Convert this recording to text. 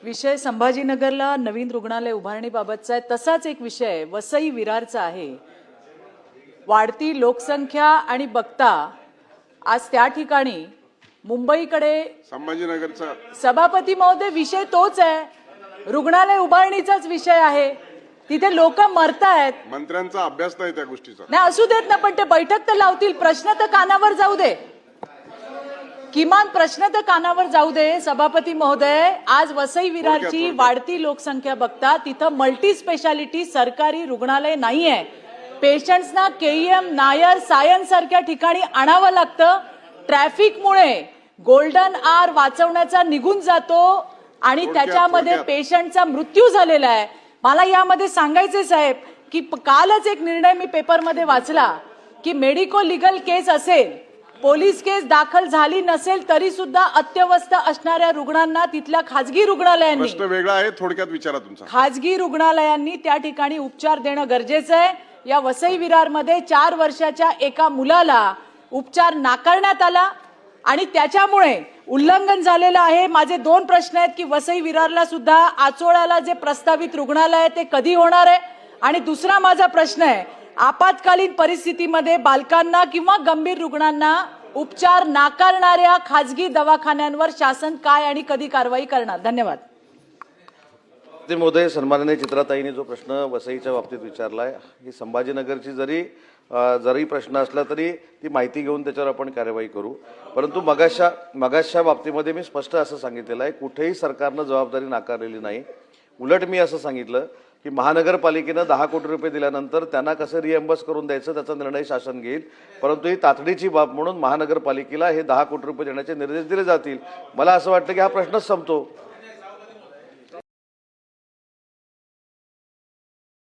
विषय संभाजीनगरला नवीन रुग्णालय उभारणीबाबतचा आहे, तसाच एक विषय वसई विरारचा आहे। वाढती लोकसंख्या आणि बघता आज त्या ठिकाणी मुंबईकडे संभाजीनगरचा सभापती महोदय विषय तोच आहे, रुग्णालय उभारणीचाच विषय आहे। तिथे लोक मरतायत, मंत्र्यांचा अभ्यास नाही त्या गोष्टीचा। नाही असू देत ना, पण ते बैठक तर लावतील, प्रश्न तर कानावर जाऊ दे, किमान प्रश्न तर कानावर जाऊ दे। सभापती महोदय, आज वसई विरारची वाढती लोकसंख्या बघता तिथं मल्टी स्पेशालिटी सरकारी रुग्णालय नाहीये। पेशंट्सना केईएम, नायर, सायन्स सारख्या ठिकाणी आणावं लागतं। ट्रॅफिकमुळे गोल्डन आवर वाचवण्याचा निघून जातो आणि त्याच्यामध्ये पेशंटचा मृत्यू झालेला आहे। मला यामध्ये सांगायचे साहेब की कालच एक निर्णय मी पेपरमध्ये वाचला की मेडिको लीगल केस असेल, पोलीस केस दाखल झाली नसेल तरी सुद्धा अत्यवस्थ असणाऱ्या रुग्णांना तिथल्या खाजगी रुग्णालयांनी, प्रश्न वेगळा आहे, थोडक्यात विचारा तुमचा। खाजगी रुग्णालयांनी त्या ठिकाणी उपचार देणं गरजेचं आहे। या वसई विरारमध्ये 4 वर्षाच्या एका मुलाला उपचार नाकारण्यात आला आणि त्याच्यामुळे उल्लंघन झालेलं आहे। माझे 2 प्रश्न आहेत की वसई विरारला सुद्धा आचोळ्याला जे प्रस्तावित रुग्णालय आहे ते कधी होणार आहे, आणि दुसरा माझा प्रश्न आहे, आपत्कालीन परिस्थितीमध्ये बालकांना किंवा गंभीर रुग्णांना उपचार नाकारणाऱ्या खाजगी दवाखान्यांवर शासन काय आणि कधी कारवाई करणार? धन्यवाद। महोदय, सन्माननीय चित्राताईंनी जो प्रश्न वसईच्या बाबतीत विचारलाय, ही संभाजीनगरची जरी प्रश्न असला तरी ती माहिती घेऊन त्याच्यावर आपण कार्यवाही करू। परंतु मगाशच्या बाबतीमध्ये मी स्पष्ट असं सांगितलेलं आहे, कुठेही सरकारनं जबाबदारी नाकारलेली नाही। उलट मी असं सांगितलं की महानगरपालिकेनं 10 कोटी रुपये दिल्यानंतर त्यांना कसं रिएम्बर्स करून द्यायचं त्याचा निर्णय शासन घेईल, परंतु ही तातडीची बाब म्हणून महानगरपालिकेला हे 10 कोटी रुपये देण्याचे निर्देश दिले जातील। मला असं वाटतं की हा प्रश्नच संपतो।